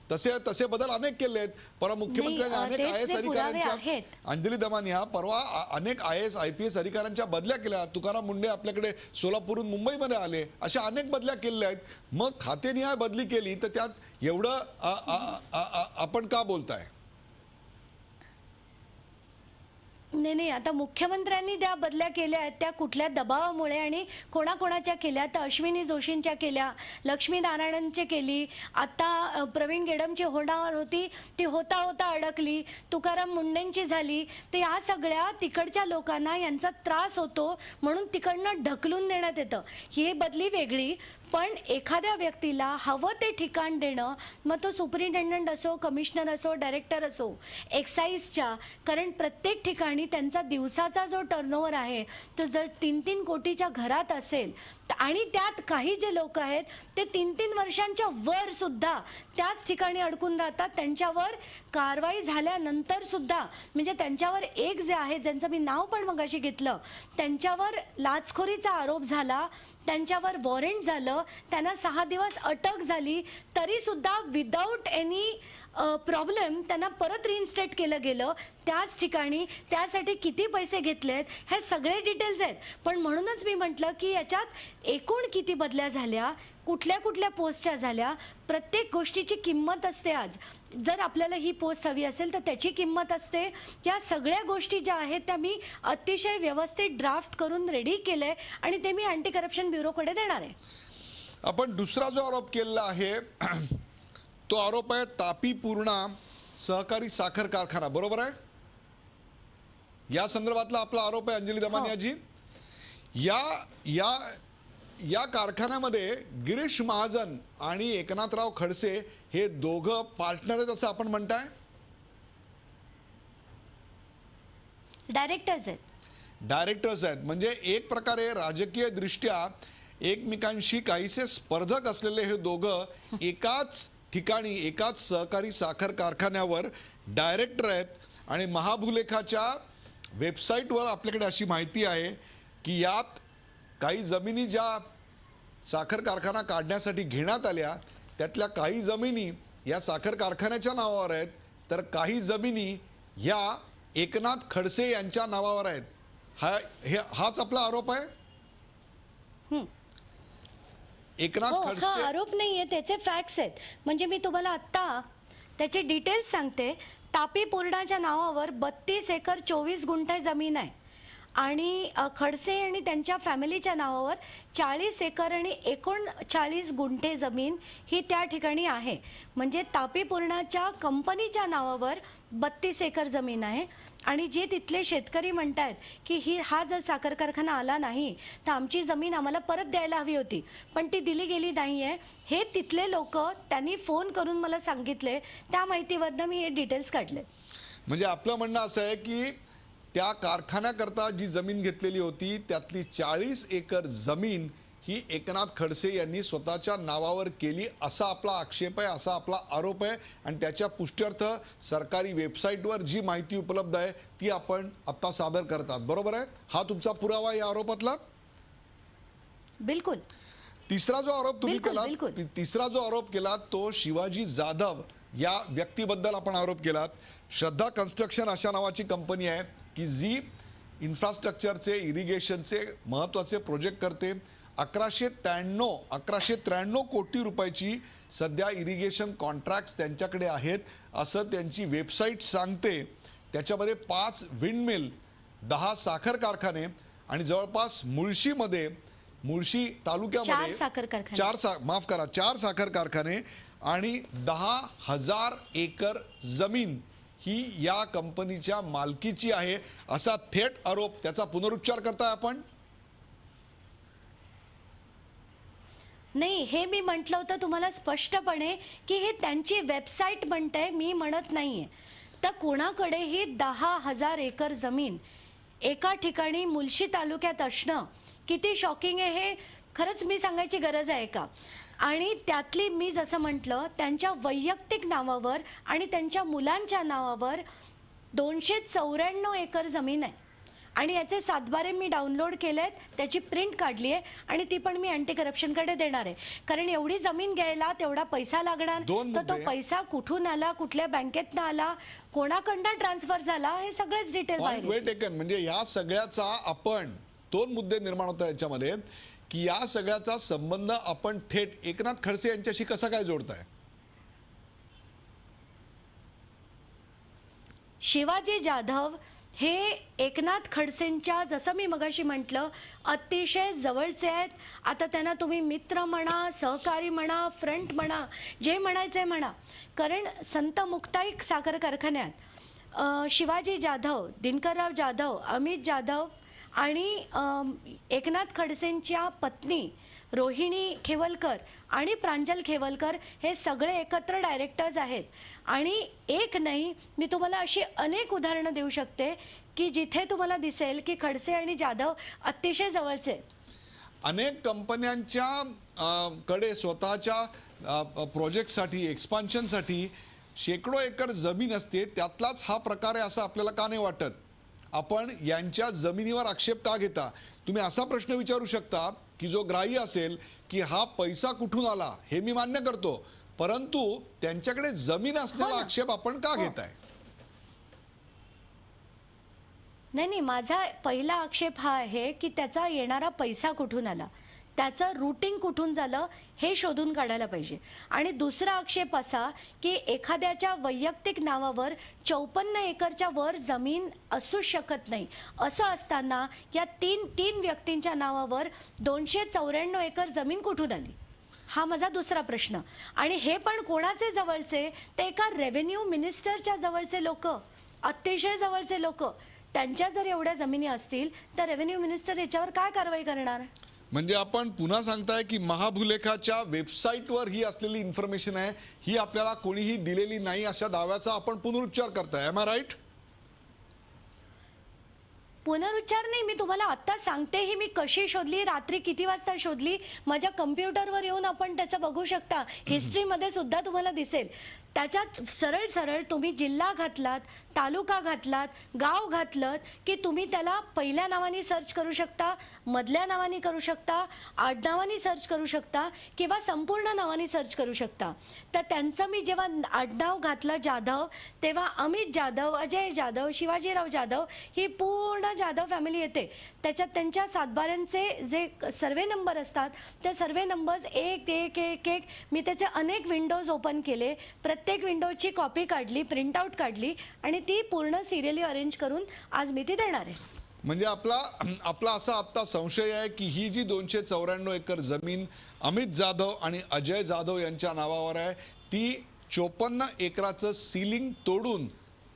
Speaker 1: तसे बदल अनेक केले आहेत. परवा मुख्यमंत्र्यांनी अनेक IAS अधिकाऱ्यांच्या, अंजली दमानिया, परवा अनेक IAS IPS अधिकाऱ्यांच्या बदल्या केल्या. तुकाराम मुंडे आपल्याकडे सोलापूरहून मुंबईमध्ये आले, अशा अनेक बदल्या केलेल्या आहेत. मग खातेनिहाय बदली केली तर त्यात एवढं आपण का बोलताय?
Speaker 2: नाही, आता मुख्यमंत्र्यांनी त्या बदल्या केल्या आहेत त्या कुठल्या दबावामुळे आणि कोणाकोणाच्या केल्या? तर अश्विनी जोशींच्या केल्या, लक्ष्मी नारायणनचे केली, आता प्रवीण गेडमची होणार होती ती होता होता अडकली, तुकाराम मुंडेंची झाली. तर या सगळ्या तिकडच्या लोकांना यांचा त्रास होतो म्हणून तिकडनं ढकलून देण्यात येतं. ही बदली वेगळी, पण एखाद्या व्यक्तीला हवं ते ठिकाण देणं, मग तो सुपरिटेंडंट असो, कमिशनर असो, डायरेक्टर असो, एक्साईजच्या, कारण प्रत्येक ठिकाणी त्यांचा दिवसाचा जो टर्नओव्हर आहे तो जर 3-3 कोटीच्या घरात असेल आणि त्यात काही जे लोक आहेत ते 3-3 वर्षांच्या वर सुद्धा त्याच ठिकाणी अडकून राहतात. त्यांच्यावर कारवाई झाल्यानंतर सुद्धा, म्हणजे त्यांच्यावर एक जे आहे ज्यांचं मी नाव पण मगाशी घेतलं, त्यांच्यावर लाचखोरीचा आरोप झाला, त्यांच्यावर वॉरंट झालं, त्यांना 6 दिवस अटक झाली, तरी सुद्धा विदाऊट एनी प्रॉब्लेम त्यांना परत रिइन्स्टेट केलं गेलं त्याच ठिकाणी. त्यासाठी किती पैसे घेतलेत हे सगळे डिटेल्स आहेत. पण म्हणूनच मी म्हटलं की याच्यात एकूण किती बदल्या झाल्या, कुठल्या कुठल्या पोस्टच्या झाल्या, प्रत्येक गोष्टीची किंमत असते. आज जर आपल्याला ही पोस्ट हवी असेल तर त्याची किंमत असते. या सगळ्या गोष्टी ज्या आहेत त्या मी अतिशय व्यवस्थित ड्राफ्ट करून रेडी केलंय आणि ते मी अँटी करप्शन ब्युरोकडे देणार आहे.
Speaker 1: आपण दुसरा जो आरोप केलेला आहे तो आरोप आहे तापी पूर्णा सहकारी साखर कारखाना, बरोबर आहे? या संदर्भातला आपला आरोप आहे अंजली दमानियाजी. या कारखान्यामध्ये गिरीश महाजन आणि एकनाथराव खडसे हे दोघं पार्टनर आहेत असं आपण म्हणताय?
Speaker 2: डायरेक्टर्स आहेत.
Speaker 1: डायरेक्टर्स आहेत, म्हणजे एक प्रकारे राजकीय दृष्ट्या एकमेकांशी काहीसे स्पर्धक असलेले हे दोघं एकाच ठिकाणी, एकाच सहकारी साखर कारखान्यावर डायरेक्टर आहेत. आणि महाभूलेखाच्या वेबसाईटवर आपल्याकडे अशी माहिती आहे की यात काही जमिनी ज्या साखर कारखाना काढण्यासाठी घेण्यात आल्या त्यातल्या काही जमिनी या साखर कारखान्याच्या नावावर आहेत, तर काही जमिनी या एकनाथ खडसे यांच्या नावावर आहेत. हाच आपला आरोप आहे? एकनाथ खडसे
Speaker 2: हा आरोप नाहीये, त्याचे फॅक्ट्स आहेत. म्हणजे मी तुम्हाला आत्ता त्याचे डिटेल्स सांगते. तापी पूर्णाच्या नावावर 32 एकर 24 गुंठे जमीन आहे आणि खडसे आणि त्यांच्या फॅमिलीच्या नावावर 40 एकर आणि 39 गुंठे जमीन ही त्या ठिकाणी आहे. म्हणजे तापी पूर्णाच्या कंपनीच्या नावावर 32 एकर जमीन आहे. आणि जे तिथले शेतकरी म्हणतायत की हा जर साखर कारखाना आला नाही तर आमची जमीन आम्हाला परत द्यायला हवी होती, पण ती दिली गेली नाहीये, हे तिथले लोक त्यांनी फोन करून मला सांगितले. त्या माहितीवरनं मी हे डिटेल्स काढले.
Speaker 1: म्हणजे आपलं म्हणणं असं आहे की त्या कारखान्याकरता जी जमीन घेतलेली होती त्यातली 40 एकर जमीन ही एकनाथ खडसे यांनी स्वतःच्या नावावर केली असा आपला आक्षेप आहे, असा आपला आरोप आहे. आणि त्याच्या पुष्ट्यर्थ सरकारी वेबसाईटवर जी माहिती उपलब्ध आहे ती आपण आता सादर करतात, बरोबर आहे? हा तुमचा पुरावा या आरोपातला?
Speaker 2: बिलकुल.
Speaker 1: तिसरा जो आरोप तुम्ही
Speaker 2: बिलकुल,
Speaker 1: केला,
Speaker 2: बिलकुल.
Speaker 1: तिसरा जो आरोप केला तो शिवाजी जाधव या व्यक्तीबद्दल आपण आरोप केलात. श्रद्धा कन्स्ट्रक्शन अशा नावाची कंपनी आहे की जी इन्फ्रास्ट्रक्चरचे, इरिगेशनचे महत्त्वाचे प्रोजेक्ट करते. 1193 कोटी रुपयाची सध्या इरिगेशन कॉन्ट्रॅक्ट्स त्यांच्याकडे आहेत असं त्यांची वेबसाईट सांगते. त्याच्यामध्ये 5 विंडमिल, 10 साखर कारखाने आणि जवळपास मुळशी तालुक्यामध्ये 4 साखर कारखाने आणि 10,000 एकर जमीन ही या कंपनीच्या मालकीची आहे असा थेट आरोप. त्याचा पुनरुच्चार करताय आपण?
Speaker 2: नाही, हे मी म्हटलं होतं तुम्हाला स्पष्टपणे की हे त्यांची वेबसाईट म्हणते, मी म्हणत नाहीये. तर कोणाकडेही 10,000 एकर जमीन एका ठिकाणी मुळशी तालुक्यात असणं किती शॉकिंग आहे हे खरंच मी सांगायची गरज आहे का? आणि त्यातली मी जसं म्हटलं त्यांच्या वैयक्तिक नावावर आणि त्यांच्या मुलांच्या नावावर 294 एकर जमीन आहे. आणि याचे सातबारे मी डाउनलोड केलेत, त्याची प्रिंट काढली आहे आणि ती पण मी अँटी करप्शनकडे देणार आहे. कारण एवढी जमीन घ्यायला तेवढा पैसा लागणार, तर तो पैसा कुठून आला, कुठल्या बँकेतनं आला, कोणाकडनं ट्रान्सफर झाला, हे सगळेच डिटेल बाहेर
Speaker 1: येतील. म्हणजे या सगळ्याचा आपण 2 मुद्दे निर्माण होतात याच्यामध्ये की या सगळ्याचा संबंध आपण थेट एकनाथ खडसे यांच्याशी कसा काय जोडताय?
Speaker 2: शिवाजी जाधव हे एकनाथ खडसेंच्या, जसं मी मगाशी म्हटलं, अतिशय जवळचे आहेत. आता त्यांना तुम्ही मित्र म्हणा, सहकारी म्हणा, फ्रंट म्हणा, जे म्हणायचंय म्हणा. कारण संत मुक्ताईक साखर कारखान्यात शिवाजी जाधव, दिनकरराव जाधव, अमित जाधव आणि एकनाथ खडसेंच्या पत्नी रोहिणी खेवलकर आणि प्रांजल खेवलकर हे सगळे एकत्र डायरेक्टर्स आहेत. आणि एक नाही, मी तुम्हाला अशी अनेक उदाहरणं देऊ शकते की जिथे तुम्हाला दिसेल की खडसे आणि जाधव अतिशय जवळचे.
Speaker 1: अनेक कंपन्यांच्या कडे स्वतःच्या प्रोजेक्टसाठी, एक्सपान्शनसाठी शेकडो एकर जमीन असते. त्यातलाच हा प्रकार आहे असं आपल्याला का नाही वाटत? आपण यांच्या जमिनीवर आक्षेप का घेता? तुम्ही असा प्रश्न विचारू शकता की जो ग्राह्य असेल की हा पैसा कुठून आला, हे मी मान्य करतो, परंतु त्यांच्याकडे जमीन असण्याचा आक्षेप आपण का घेताय?
Speaker 2: नाही, माझा पहिला आक्षेप हा आहे की त्याचा येणारा पैसा कुठून आला, त्याचं रूटिंग कुठून झालं हे शोधून काढायला पाहिजे. आणि दुसरा आक्षेप असा की एखाद्याच्या वैयक्तिक नावावर 54 एकरच्या वर जमीन असू शकत नाही. असं असताना या तीन व्यक्तींच्या नावावर 294 एकर जमीन कुठून आली, हा माझा दुसरा प्रश्न. आणि हे पण कोणाचे जवळचे? ते एका रेव्हेन्यू मिनिस्टरच्या जवळचे लोक, अतिशय जवळचे लोक. त्यांच्या जर एवढ्या जमिनी असतील तर रेव्हेन्यू मिनिस्टर याच्यावर काय कारवाई करणार?
Speaker 1: म्हणजे आपण पुन्हा सांगताय की महाभूलेखाच्या वेबसाईटवर ही असलेली इन्फॉर्मेशन आहे, ही आपल्याला कोणीही दिलेली नाही अशा दाव्याचा आपण पुनरुच्चार करताय. Am I right?
Speaker 2: पुनरुच्चार नाही, मी तुम्हाला आता सांगते ही मी कशी शोधली, रात्री किती वाजता शोधली. माझ्या कम्प्युटरवर येऊन आपण त्याचं बघू शकता. हिस्ट्रीमध्ये सुद्धा तुम्हाला दिसेल. त्याच्यात सरळ सरळ तुम्ही जिल्हा घातलात, तालुका घातलात, गाव घातलं की तुम्ही त्याला पहिल्या नावाने सर्च करू शकता, मधल्या नावाने करू शकता, आडनावाने सर्च करू शकता किंवा संपूर्ण नावाने सर्च करू शकता. तर त्यांचं मी जेव्हा आडनाव घातलं जाधव, तेव्हा अमित जाधव, अजय जाधव, शिवाजीराव जाधव ही पूर्ण जाधव फॅमिली येते. त्याच्यात त्यांच्या सातबाऱ्यांचे जे सर्वे नंबर असतात ते सर्वे नंबर्स 1 1 1 1 मी त्याचे अनेक विंडोज ओपन केले. प्रत्येक विंडोची कॉपी काढली, प्रिंट आउट काढली आणि ती पूर्ण सिरियली अरेंज करून आज मी ती देणार आहे.
Speaker 1: म्हणजे आपला असा आत्ता संशय आहे की ही जी 294 एकर जमीन अमित जाधव आणि अजय जाधव यांच्या नावावर आहे, ती 54 एकराचं सीलिंग तोडून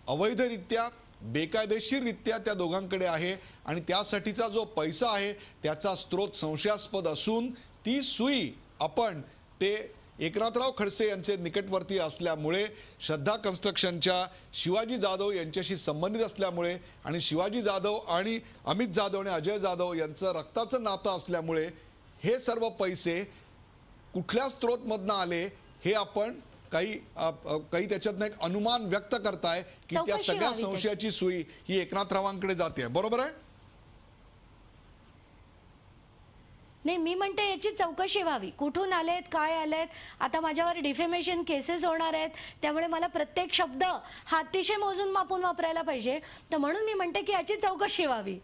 Speaker 1: अवैधरित्या बेकायदेशीररित्या त्या दोघांकडे आहे आणि त्यासाठीचा जो पैसा आहे त्याचा स्रोत संशयास्पद असून ती सुई आपण ते एकनाथराव खडसे यांचे निकटवर्ती असल्यामुळे, श्रद्धा कन्स्ट्रक्शनच्या शिवाजी जाधव यांच्याशी संबंधित असल्यामुळे आणि शिवाजी जाधव आणि अमित जाधव आणि अजय जाधव यांचं रक्ताचं नातं असल्यामुळे हे सर्व पैसे कुठल्या स्रोतमधनं आले हे आपण काही त्याच्यातनं एक अनुमान व्यक्त करताय की त्या
Speaker 2: चौकशी
Speaker 1: सगळ्या
Speaker 2: व्हावी
Speaker 1: संशयाची सुई ही एकनाथरावांकडे जाते, बरोबर आहे?
Speaker 2: नाही, मी म्हणते याची चौकशी व्हावी. कुठून आलेत, काय आलेत. आता माझ्यावर डिफेमेशन केसेस होणार आहेत, त्यामुळे मला प्रत्येक शब्द हा अतिशय मोजून मापून वापरायला पाहिजे. तर म्हणून मी म्हणते की याची चौकशी व्हावी.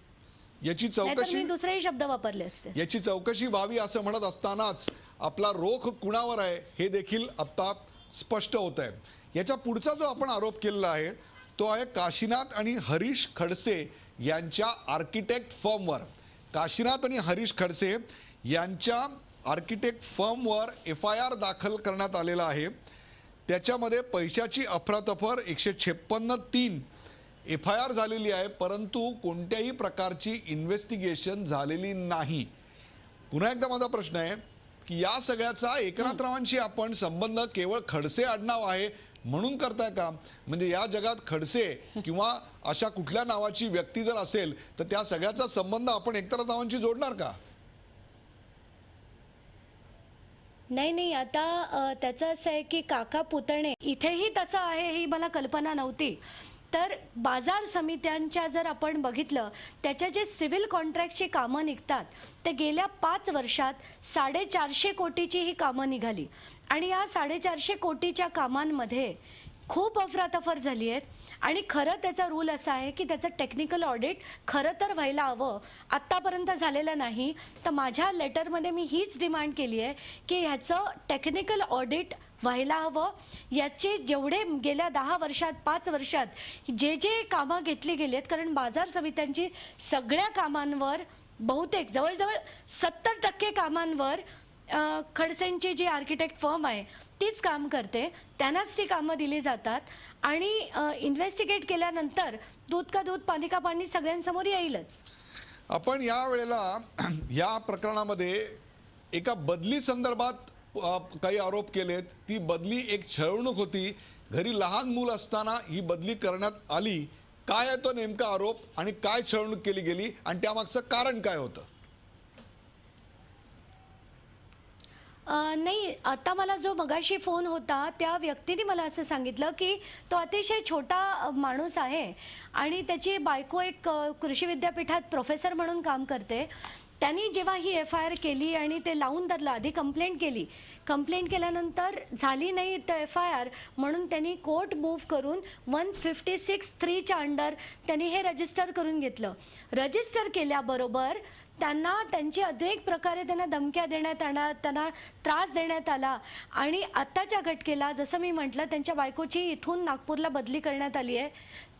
Speaker 1: याची
Speaker 2: नाहीतर
Speaker 1: चौकशी
Speaker 2: मी दुसरेही शब्द वापरले असते.
Speaker 1: याची चौकशी व्हावी असं म्हणत असतानाच आपला रोख कुणावर आहे हे देखील आता स्पष्ट होत आहे. याच्या पुढचा जो आपण आरोप केलेला आहे तो आहे काशीनाथ आणि हरीश खडसे यांच्या आर्किटेक्ट फर्मवर. काशीनाथ आणि हरीश खडसे यांच्या आर्किटेक्ट फर्मवर FIR दाखल करण्यात आलेला आहे. त्याच्यामध्ये पैशाची अफरातफर 156(3) FIR झालेली आहे, परंतु कोणत्याही प्रकारची इन्व्हेस्टिगेशन झालेली नाही. पुन्हा एकदा माझा प्रश्न आहे की या सगळ्याचा एकनाथरावांशी आपण संबंध केवळ खडसे आडनाव आहे म्हणून करताय का? म्हणजे या जगात खडसे किंवा अशा कुठल्या नावाची व्यक्ती जर असेल तर त्या सगळ्याचा संबंध आपण एकनाथरावांशी जोडणार का?
Speaker 2: नाही, आता त्याचं असं आहे की काका पुतणे इथेही तसं आहे ही मला कल्पना नव्हती. तर बाजार समित्यांच्या जर आपण बघितलं, त्याच्या जे सिव्हिल कॉन्ट्रॅक्टची कामं निघतात ते गेल्या 5 वर्षात 450 कोटीची ही कामं निघाली आणि या 450 कोटीच्या कामांमध्ये खूप अफरातफर झाली आहे. आणि खरं त्याचा रूल असा आहे की त्याचं टेक्निकल ऑडिट खरं तर व्हायला हवं, आत्तापर्यंत झालेलं नाही. तर माझ्या लेटरमध्ये मी हीच डिमांड केली आहे की ह्याचं टेक्निकल ऑडिट व्हायला हवं. याचे जेवढे गेल्या 10 वर्षात 5 वर्षात जे कामं घेतली गेली आहेत, कारण बाजार समित्यांची सगळ्या कामांवर बहुतेक जवळजवळ 70% कामांवर खडसेंची जी आर्किटेक्ट फर्म आहे तीच काम करते, त्यांनाच ती कामं दिली जातात आणि इन्व्हेस्टिगेट केल्यानंतर दूध का दूध पाणी का पाणी सगळ्यांसमोर येईलच.
Speaker 1: आपण या वेळेला या प्रकरणामध्ये एका बदली संदर्भात काही आरोप केलेत. ती बदली एक छळवणूक होती, घरी लहान मूल असताना ही बदली करण्यात आली. काय आहे तो नेमका आरोप आणि काय छळवणूक केली गेली आणि त्यामागचं कारण काय होतं?
Speaker 2: नाही, आता मला जो मगाशी फोन होता त्या व्यक्तीने मला असं सांगितलं की तो अतिशय छोटा माणूस आहे आणि त्याची बायको एक कृषी विद्यापीठात प्रोफेसर म्हणून काम करते. त्यांनी जेव्हा ही FIR केली आणि ते लावून धरलं, आधी कंप्लेंट केल्यानंतर झाली नाही तर FIR म्हणून त्यांनी कोर्ट मूव्ह करून 156(3)च्या अंडर त्यांनी हे रजिस्टर करून घेतलं. रजिस्टर केल्याबरोबर त्यांना त्यांची अनेक प्रकारे त्यांना धमक्या देण्यात आल्या, त्यांना त्रास देण्यात आला आणि आत्ताच्या घटकेला जसं मी म्हटलं त्यांच्या बायकोची इथून नागपूरला बदली करण्यात आली आहे.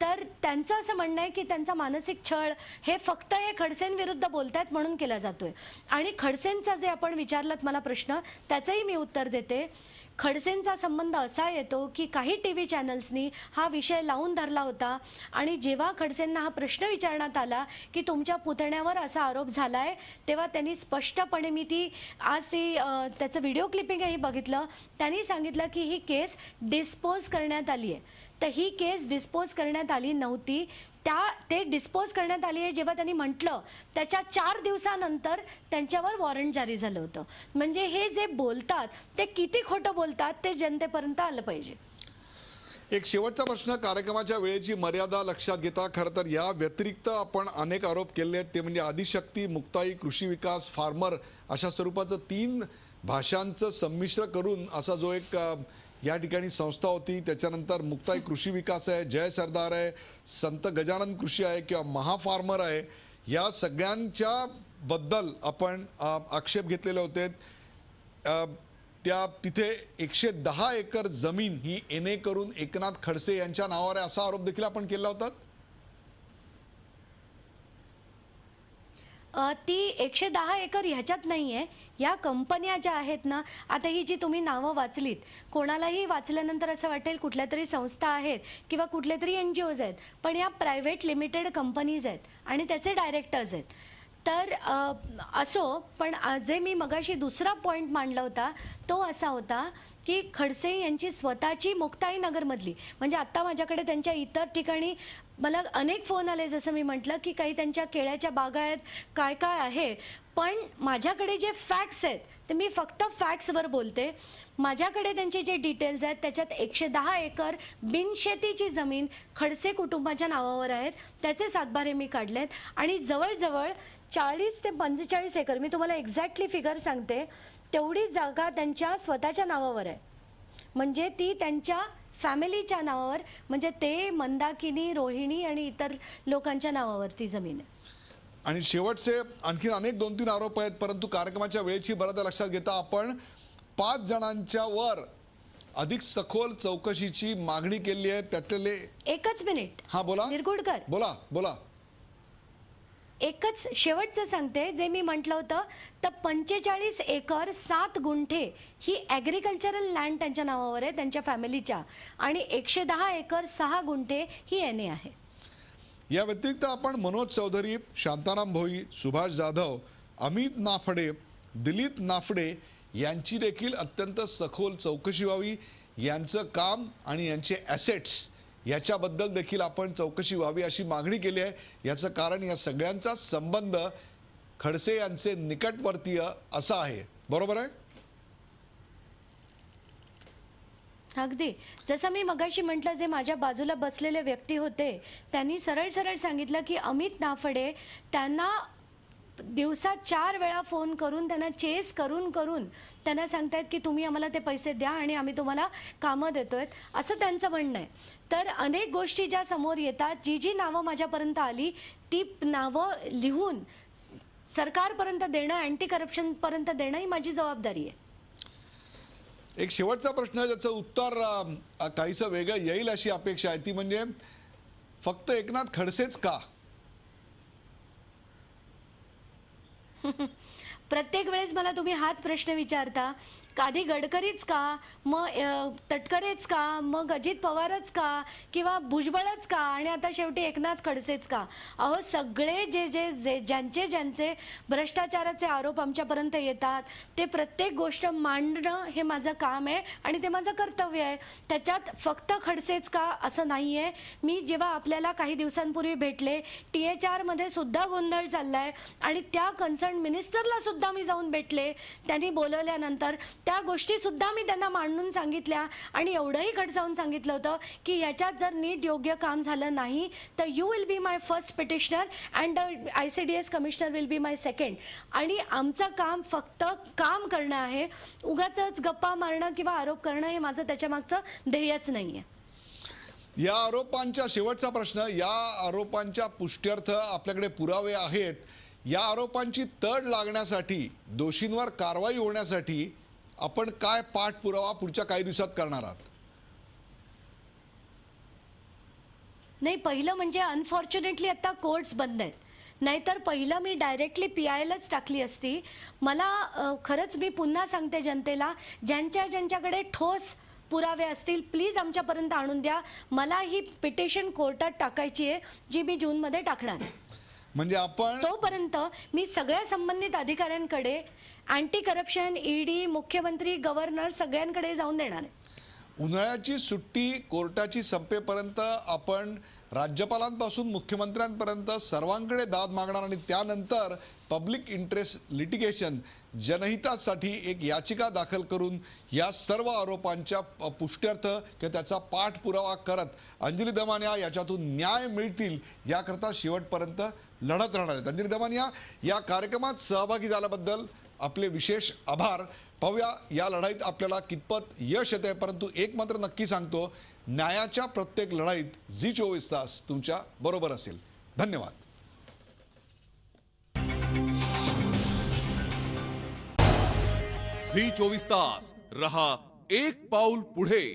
Speaker 2: तर त्यांचं असं म्हणणं आहे की त्यांचा मानसिक छळ हे फक्त हे खडसेंविरुद्ध बोलतायत म्हणून केला जातोय. आणि खडसेंचा जे आपण विचारलात मला प्रश्न, त्याचंही मी उत्तर देते. खडसेंचा संबंध असा येतो की काही TV चॅनल्सनी हा विषय लावून धरला होता आणि जेव्हा खडसेंना हा प्रश्न विचारण्यात आला की तुमच्या पुतण्यावर असा आरोप झालाय, तेव्हा त्यांनी स्पष्टपणे त्याचं व्हिडिओ क्लिपिंगही बघितलं. त्यांनी सांगितलं की ही केस डिस्पोज करण्यात आली आहे. तर ही केस डिस्पोज करण्यात आली नव्हती. ते डिस्पोज करण्यात आली आहे जेव्हा त्यांनी म्हटलं त्याच्या 4 दिवसानंतर त्यांच्यावर वॉरंट जारी झालं होतं. म्हणजे हे जे बोलतात ते किती खोटं बोलतात ते जनतेपर्यंत आलं पाहिजे.
Speaker 1: एक शेवटचा प्रश्न, कार्यक्रमाच्या वेळेची मर्यादा लक्षात घेता खरं तर या व्यतिरिक्त आपण अनेक आरोप केले आहेत. ते म्हणजे आदिशक्ती, मुक्ताई, कृषी विकास, फार्मर अशा स्वरूपाचं 3 भाषांचं संमिश्र करून असा जो एक या ठिकाणी संस्था होती. त्याच्यानंतर मुक्ताई कृषी विकास आहे, जय सरदार आहे, संत गजानन कृषी आहे किंवा महाफार्मर आहे, या सगळ्यांच्या बद्दल आपण आक्षेप घेतलेले होते. तिथे 110 एकर जमीन ही NA करून एकनाथ खडसे यांच्या नावावर आहे असा आरोप देखील आपण केला होता.
Speaker 2: ती 110 एकर ह्याच्यात नाहीये. या कंपन्या ज्या आहेत ना, आता ही जी तुम्ही नावं वाचलीत, कोणालाही वाचल्यानंतर असं वाटेल कुठल्या तरी संस्था आहेत किंवा कुठले तरी NGOs आहेत, पण या प्रायव्हेट लिमिटेड कंपनीज आहेत आणि त्याचे डायरेक्टर्स आहेत. तर असो, पण जे मी मगाशी दुसरा पॉइंट मांडला होता तो असा होता की खडसे यांची स्वतःची मुक्ताई नगरमधली, म्हणजे आता माझ्याकडे त्यांच्या इतर ठिकाणी मला अनेक फोन आले, जसं मी म्हटलं की काही त्यांच्या केळ्याच्या बागा आहेत, काय काय आहे. पण माझ्याकडे जे फॅक्ट्स आहेत ते मी फक्त फॅक्ट्सवर बोलते. माझ्याकडे त्यांचे जे डिटेल्स आहेत त्याच्यात 110 एकर बिनशेतीची जमीन खडसे कुटुंबाच्या नावावर आहेत. त्याचे सातबारे मी काढलेत आणि जवळजवळ 40 ते 45 एकर, मी तुम्हाला एक्झॅक्टली फिगर सांगते, तेवढी जागा त्यांच्या स्वतःच्या नावावर आहे. म्हणजे ती त्यांच्या फॅमिलीच्या नावावर, म्हणजे ते, मंदाकिनी, रोहिणी आणि इतर लोकांच्या नावावर ती जमीन आहे.
Speaker 1: आणि शेवटचे आणखी अनेक 2-3 आरोप आहेत, परंतु कार्यक्रमाच्या वेळेची बऱ्याचदा लक्षात घेता आपण 5 जणांच्या वर अधिक सखोल चौकशीची मागणी केली आहे. त्यातले
Speaker 2: एकच मिनिट.
Speaker 1: हा बोला
Speaker 2: निरगुडकर,
Speaker 1: बोला.
Speaker 2: एकच शेवटचं सांगते, जे मी म्हटलं होतं तर 45 एकर 7 गुंठे ही ॲग्रिकल्चरल लँड त्यांच्या नावावर आहे, त्यांच्या फॅमिलीच्या, आणि 110 एकर 6 गुंठे ही NA आहे.
Speaker 1: या व्यतिरिक्त आपण मनोज चौधरी, शांताराम भोई, सुभाष जाधव, अमित नाफडे, दिलीप नाफडे यांची देखील अत्यंत सखोल चौकशी व्हावी. यांचं काम आणि यांचे ॲसेट्स याच्याबद्दल देखील आपण चौकशी व्हावी अशी मागणी केली आहे. याचं कारण या सगळ्यांचा संबंध खडसे यांचे निकटवर्तीय असा आहे. बरोबर आहे?
Speaker 2: अगदी जसं मी मगाशी म्हटलं, जे माझ्या बाजूला बसलेले व्यक्ती होते त्यांनी सरळ सरळ सांगितलं की अमित नाफडे त्यांना दिवसात 4 वेळा फोन करून त्यांना चेस करून त्यांना सांगतायत की तुम्ही आम्हाला ते पैसे द्या आणि आम्ही तुम्हाला कामं देतोय, असं त्यांचं म्हणणं आहे. तर अनेक गोष्टी ज्या समोर येतात, जी नावं माझ्यापर्यंत आली ती नावं लिहून सरकारपर्यंत देणं, अँटी करप्शन पर्यंत देणं ही माझी जबाबदारी आहे.
Speaker 1: एक शेवटचा प्रश्न, ज्याचं उत्तर काहीसं वेगळं येईल अशी अपेक्षा आहे, ती म्हणजे फक्त एकनाथ खडसेच का?
Speaker 2: प्रत्येक वेळेस मला तुम्ही हाच प्रश्न विचारता, आधी गडकरीच का, मग तटकरेच का, मग अजित पवारच का, किंवा भुजबळच का, आणि आता शेवटी एकनाथ खडसेच का? अहो, सगळे जे ज्यांचे भ्रष्टाचाराचे आरोप आमच्यापर्यंत येतात ते प्रत्येक गोष्ट मांडणं हे माझं काम आहे आणि ते माझं कर्तव्य आहे. त्याच्यात फक्त खडसेच का असं नाही आहे. मी जेव्हा आपल्याला काही दिवसांपूर्वी भेटले, THR मध्ये सुद्धा गोंधळ चाललाय आणि त्या कन्सर्न मिनिस्टरला सुद्धा मी जाऊन भेटले. त्यांनी बोलवल्यानंतर त्या गोष्टी सुद्धा मी त्यांना मांडून सांगितल्या आणि एवढंही खडसावून सांगितलं होतं की याच्यात जर नीट योग्य काम झालं नाही तर you will be my first petitioner and ICDS commissioner will be my second. आणि आमचं काम फक्त काम करणं आहे, उगाचच गप्पा मारणं किंवा आरोप करणं हे माझं त्याच्या मागचं ध्येयच नाहीये.
Speaker 1: या आरोपांच्या शेवटचा प्रश्न, या आरोपांच्या पुष्ट्यर्थ आपल्याकडे पुरावे आहेत. या आरोपांची तड लागण्यासाठी, दोषींवर कारवाई होण्यासाठी आपण काय पाठपुरावा पुढच्या काही दिवसात करणार आहात?
Speaker 2: नाही, पहिलं म्हणजे अनफॉर्च्युनेटली आता कोर्ट्स बंद आहेत, नाहीतर पहिलं मी डायरेक्टली PILच टाकली असती. मला खरंच मी पुन्हा सांगते जनतेला, ज्यांच्याकडे ठोस पुरावे असतील प्लीज आमच्यापर्यंत आणून द्या. मला ही पिटिशन कोर्टात टाकायची आहे, जी मी जूनमध्ये टाकणार आहे.
Speaker 1: म्हणजे आपण
Speaker 2: तोपर्यंत मी सगळ्या संबंधित अधिकाऱ्यांकडे, अँटी करप्शन, ED, मुख्यमंत्री, गव्हर्नर सगळ्यांकडे जाऊन देणार आहे.
Speaker 1: उन्हाळ्याची सुट्टी कोर्टाची संपेपर्यंत आपण राज्यपालांपासून मुख्यमंत्र्यांपर्यंत सर्वांकडे दाद मागणार आणि त्यानंतर पब्लिक इंटरेस्ट लिटिगेशन, जनहितासाठी एक याचिका दाखल करून या सर्व आरोपांच्या पुष्ट्यर्थ किंवा त्याचा पाठपुरावा करत अंजली दमानिया याच्यातून न्याय मिळतील याकरता शेवटपर्यंत लढत राहणार आहेत. अंजली दमानिया, या कार्यक्रमात सहभागी झाल्याबद्दल आपले विशेष आभार. पाहूया या लढाईत आपल्याला कितपत यश येते, परंतु एक मात्र नक्की सांगतो, न्यायाच्या प्रत्येक लढाईत झी 24 तास तुमच्या बरोबर असेल. धन्यवाद.
Speaker 4: झी 24 तास रहा एक पाऊल पुढे.